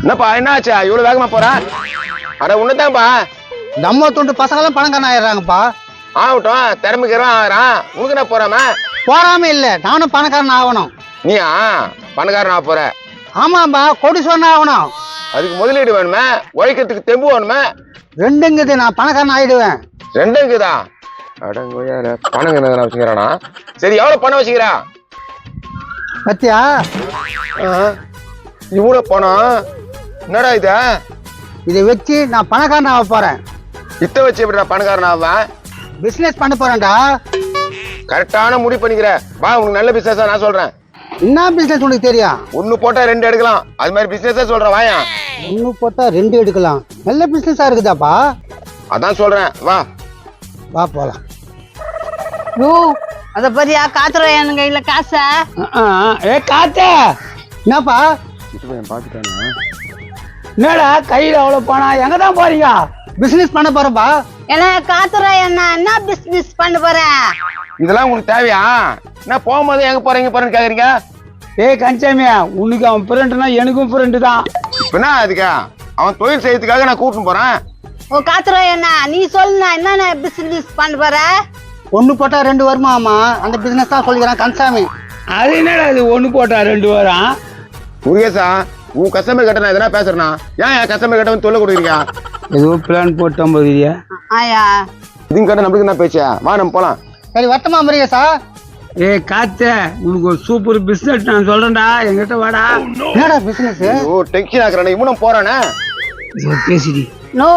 என்னப்பா என்ன ஆச்சா இவ்வளவு வேகமா போற? அட உன்னதான்ப்பா. இந்த அம்மா தொண்டு பசங்களாம் பணக்காரன் ஆயிடுறாங்கப்பா. ஆகட்டும், திறமைக்கிறோம் ஆகிறான். உனக்கு என்ன போறாம? போறாம இல்ல, நானும் பணக்காரன் ஆகணும். நீயா பணக்காரன் ஆக போற? ஆமாம்பா, கோடீஸ்வரன் ஆகணும். அதுக்கு முதலீடு வேணுமே, உழைக்கிறதுக்கு தெம்பு வேணுமே. ரெண்டுங்குது, நான் பணக்காரன் ஆயிடுவேன். ரெண்டுங்குதா? அடங்கோயால பணம் என்ன வச்சுக்கிறானா? சரி, எவ்வளவு பணம் வச்சுக்கிறா? பத்தியா இவ்வளவு பணம்? என்னடா இது? இதை வச்சு நான் பணக்காரன் ஆக போறேன். இத்த வச்சு எப்படி பணக்காரன் ஆவேன்? பிசினஸ் பண்ண போறேன்டா. கரெக்டான முடிவு பண்ணிக்கிற. வா, உனக்கு நல்ல பிசினஸா நான் சொல்றேன். என்ன பிசினஸ் உனக்கு தெரியும்? ஒண்ணு போட்டா ரெண்டு எடுக்கலாம். அது மாதிரி பிசினஸா சொல்றேன். வாயா, ஒண்ணு போட்டா ரெண்டு எடுக்கலாம். நல்ல பிசினஸா இருக்குதாப்பா. அதான் சொல்றேன், வா வா போலாம். அத பத்தியா காத்துறோம் என் கையில காச. ஏ காத்தே, என்னப்பா பாத்துட்டானா? என்னடா கையில அவ்வளவு பணம்? எங்கதான் போறீங்க? பிசினஸ் பண்ண போறப்பா. என்ன காத்துறோம் என்ன பிசினஸ் பண்ண போற? இதெல்லாம் உங்களுக்கு தேவையா? என்ன போகும்போது எங்க போறீங்க போறேன்னு கேக்குறீங்க? ஏய் கஞ்சமியா, உனக்கு அவன் ஃப்ரெண்டுனா எனக்கும் ஃப்ரெண்டு தான். என்ன அதுக்கா? அவன் தொழில் செய்யறதுக்காக நான் கூட்டின்னு போறேன். ஓ காத்துறோம் என்ன நீ சொல்லுனா என்ன பிசினஸ் பண்ண போற? ஒண்ணு போட்டா ரெண்டு வருமாமா, அந்த பிசினஸ் தான் சொல்லிக்கிறான் கன்சாமி. அது என்னடா இது ஒண்ணு போட்டா ரெண்டு வரும்? முருகேசா, உன் கஸ்டமர் கிட்ட நான் எதனா பேசுறேனா? ஏன் என் கஸ்டமர் கிட்ட வந்து தொல்லை கொடுக்குறீங்க? ஏதோ பிளான் போட்டோம் போதியா. ஆயா இதுங்க கிட்ட நம்மளுக்கு என்ன பேச்சா? வா நம்ம போலாம். சரி வரட்டுமா முருகேசா? ஏ காத்தே, உனக்கு ஒரு சூப்பர் பிசினஸ் நான் சொல்றேன்டா, என்கிட்ட வாடா. என்னடா பிசினஸ்? ஓ டென்ஷன் ஆக்குறானே, இவனும் போறானே. பேசிடி. நோ,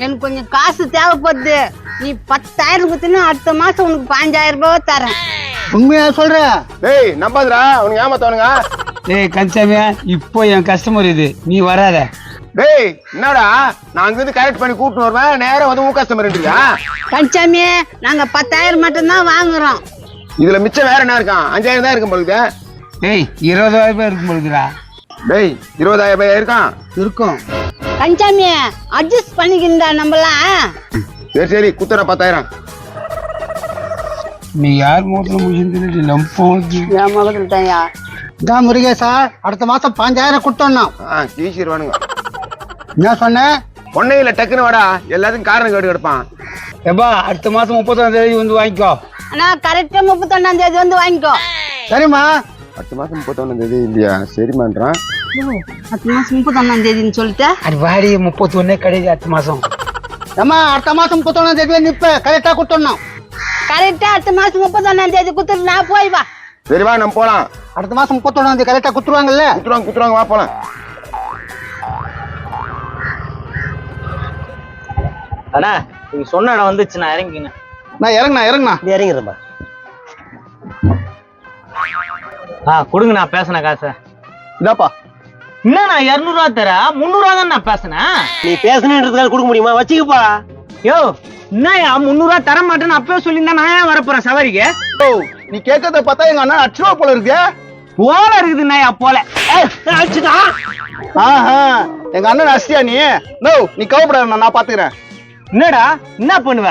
எனக்கு கொஞ்சம் காசு தேவைப்படுது. நீ 10,000 கொடுத்தீங்கன்னா அடுத்த மாசம் உனக்கு 5,000 ரூபாய் தரேன். உண்மையா சொல்ற? டேய் நம்பாதுடா, அவனுக்கு ஏமாத்தவனுங்க. ஏய் கன்சாமியா, இப்போ என் கஸ்டமர் இது, நீ வராத. டேய் என்னடா, நான் அங்கிருந்து கரெக்ட் பண்ணி கூட்டிட்டு வருவேன், நேரம் வந்து உன் கஸ்டமர் இருக்கா? கஞ்சாமி, நாங்க 10,000 மட்டும்தான் வாங்குறோம். இதுல மிச்சம் வேற என்ன இருக்கான்? 5,000 தான் இருக்கும் பொழுது. டேய் 20,000 ரூபாய் இருக்கும் பொழுதுடா. டேய் 20,000 ரூபாய் இருக்கான். இருக்கும். கஞ்சாமி அட்ஜஸ்ட் பண்ணிக்கிண்டா நம்மளாம். சரி சரி, குத்துற 10,000. நீ யார் மூத்திரம் முடிஞ்சு லம்பம் என் மகத்தில் தான்யா. இதான் முருகேசா, அடுத்த மாசம் 5,000 கொடுத்தோம். கீசிடுவானுங்க. என்ன சொன்ன? பொண்ணையில டக்குன்னு வாடா, எல்லாத்துக்கும் காரணம் கேட்டு கிடப்பான். எப்பா அடுத்த மாசம் 30ஆம் தேதி வந்து வாங்கிக்கோ. ஆனா கரெக்டா 31ஆம் தேதி வந்து வாங்கிக்கோ. சரிம்மா. அடுத்த மாசம் 31ஆம் தேதி இல்லையா? சரிமான்றான். அடுத்த மாசம் 31ஆம் தேதின்னு சொல்லிட்டு அது வாடி 31 கிடையாது அடுத்த மாசம். ஏமா அடுத்த மாசம் 31ஆம் தேதியில நிப்ப, கரெக்டா கொடுத்தோம். கரெக்டா அடுத்த மாசம் 31ஆம் தேதி குத்துட்டு நான் போய் வா. சரி வா நம்ம போலாம். அடுத்த மாசம் 31ஆம் தேதி கரெக்டா குத்துருவாங்கல்ல? குத்துருவாங்க, வா போலாம். அண்ணா நீங்க சொன்ன இடம் வந்துச்சு, நான் இறங்கிங்க. நான் இறங்குனா இறங்கிடுறேன். கொடுங்க, நான் பேசினேன் காசை. இதாப்பா. என்ன நான் 200 ரூபா தர 300 ரூபா தான் நான் பேசினேன். நீ பேசணுன்றதுக்காக கொடுக்க முடியுமா? வச்சுக்கப்பா. யோ என்னயா 300 ரூபா தர மாட்டேன்னு அப்பவே சொல்லியிருந்தா நான் ஏன் வரப்போறேன் சவாரிக்கு? நீ கேட்கறத பார்த்தா எங்க அண்ணா அச்சுவா போல இருக்கு. போல இருக்குது நாயா போல. எங்க அண்ணன் அஸ்தியா நீ? நோ, நீ கவலைப்படாத, நான் பாத்துக்கிறேன். என்னடா என்ன பண்ணுவ?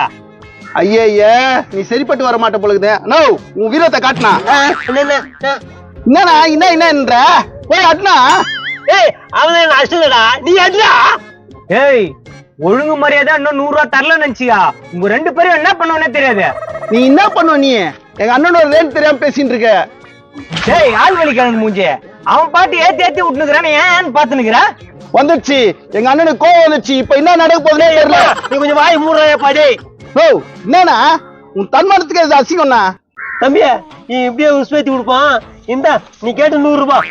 ஐயே, நீ சரிப்பட்டு வர மாட்ட போலுக்குது. நோ, உன் வீரத்தை காட்டினா என்னடா என்னன்ற போய் அட்னா. ஏய் அவன் அடிச்சுடா, நீ அடிடா. ஏய் ஒழுங்கு மரியாதை இன்னும் 100 ரூபா தரலன்னு நினைச்சியா? உங்க 2 பேரும் என்ன பண்ணுவனே தெரியாது. நீ என்ன பண்ணுவ? நீ எங்க அண்ணனோட ரேட் தெரியாம பேசிட்டு இருக்க. ஏய் ஆள் வலிக்கான மூஞ்சி, அவன் பாட்டு ஏத்தி விட்டுனுக்குறான், ஏன்னு பாத்துனுக்குற? வந்துச்சு எங்க அண்ணனுக்கு கோவம் வந்துச்சு. இப்ப என்ன நடக்க போகுதுன்னே தெரியல. நீ கொஞ்சம் வாய் மூடுறாயா பாடி. ஓ என்னன்னா உன் தன்மானத்துக்கு அது அசிங்கம்னா? தம்பிய நீ இப்படியே உஸ்பேத்தி கொடுப்பான். இந்தா நீ கேட்டு 100 ரூபாய்.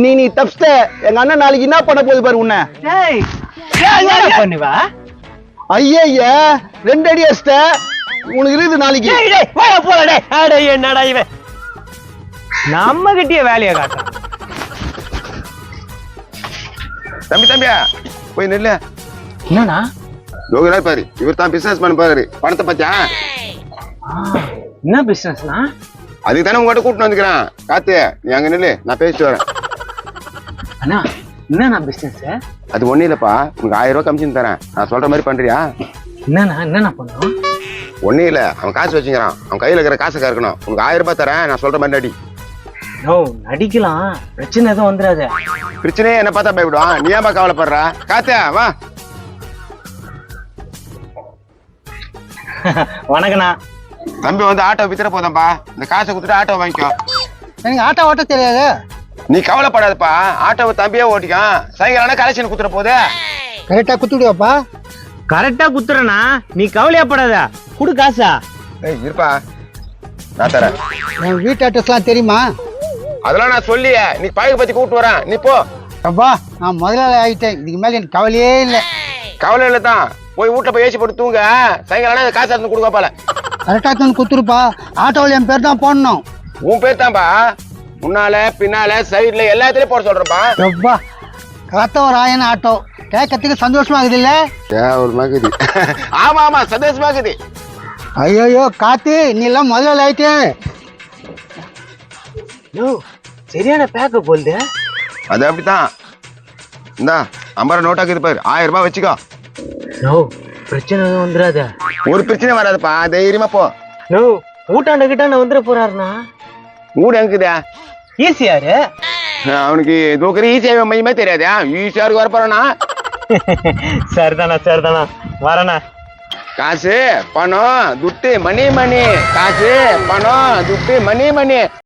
நீ தப்பிச்சிட்ட. எங்க அண்ணன் நாளைக்கு என்ன பண்ண போகுது பாரு உன்னை. ஏய் என்ன பண்ணுவ? ஐய 2 அடி அடிச்சிட்ட. உனக்கு இருக்குது நாளைக்கு. என்னடா இவன் நம்ம கிட்டே வேலையை காட்டுறான். தம்பியா போய் நெல்லு. என்னன்னா யோகரா பாரு, இவர் தான் பிசினஸ் பண்ண பாரு. பணத்தை பத்தியா? என்ன பிசினஸ்னா? அதுக்கு தானே உங்ககிட்ட கூட்டிட்டு வந்துக்கிறேன். காத்து நீ அங்க நெல்லு, நான் பேசிட்டு வரேன். அண்ணா என்னண்ணா பிசினஸ்? அது ஒண்ணு இல்லப்பா, உனக்கு 1000 ரூபாய் கமிஷன் தரேன். நான் சொல்ற மாதிரி பண்றியா? என்னண்ணா பண்ணும்? ஒண்ணு இல்ல, அவன் காசு வச்சுக்கிறான். அவன் கையில இருக்கிற காசை கறக்கணும். உனக்கு 1000 ரூபாய் தரேன், நான் சொல்ற மாதிரி அடி. நோ நடிக்கலாம், பிரச்சனை எதுவும் வந்துடாத. பிரச்சனையே என்ன பார்த்தா பயப்படுவான், நீ ஏன்பா கவலைப்படுற? காத்தா வா. வணக்கண்ணா. தம்பி வந்து ஆட்டோ வித்துற போதாம்பா, இந்த காசை கொடுத்துட்டு ஆட்டோ வாங்கிக்கோ. எனக்கு ஆட்டோ ஓட்ட தெரியாது. நீ கவலைப்படாதப்பா, ஆட்டோவை தம்பியே ஓட்டிக்கான். சாயங்காலம் கலெக்ஷன் குத்துற போதே. கரெக்டா குத்துடுவாப்பா. கரெக்டா குத்துறனா, நீ கவலையப்படாத, குடு காசா. ஏய் இருப்பா, நான் தரேன். என் வீட்டு அட்ரஸ்லாம் தெரியுமா? அதெல்லாம் நான் சொல்லியே, நீ பழக பத்தி கூப்பிட்டு வரேன், நீ போ. அப்பா நான் முதலாளி ஆகிட்டேன், இதுக்கு மேல எனக்கு கவலையே இல்லை. கவலை இல்லை தான், போய் வீட்டுல போய் ஏசி போட்டு தூங்க. சாயங்காலம் காசு எடுத்து கொடுக்கப்பால. கரெக்டா தான் குத்துருப்பா. ஆட்டோவில் என் பேர் தான் போடணும். உன் பேர் தான்பா, முன்னால பின்னால சைடுல எல்லாத்துலயும் போட சொல்றப்பா. அப்பா கத்தவர் ஆயன ஆட்டோ கேட்கறதுக்கு சந்தோஷமா இருக்குது இல்ல? ஒரு மகுதி. ஆமா ஆமா சந்தோஷமா இருக்குது. ஐயோ காத்து, நீ எல்லாம் முதலாளி ஆயிட்டே. நோ சரியான பேக்க போல்து. அது அப்படித்தான். இந்தா 50 ரூபா நோட்டா இருக்குது பாரு, 1000 ரூபாய் வச்சுக்கோ. நோ பிரச்சனை எதுவும் வந்துடாத. ஒரு பிரச்சனை வராதுப்பா, தைரியமா போ. நோ ஊட்டாண்ட கிட்டாண்ட வந்துட போறாருண்ணா. ஊடு எங்குதா? ஈஸியாரு அவனுக்கு தூக்கறி ஈஸியாக மையமே தெரியாதா? ஈஸியாருக்கு வர போறானா? சரிதானா சரிதானா, வரண்ணா. காசு பணம் துட்டு மணி மணி, காசு பணம் துட்டு மணி மணி.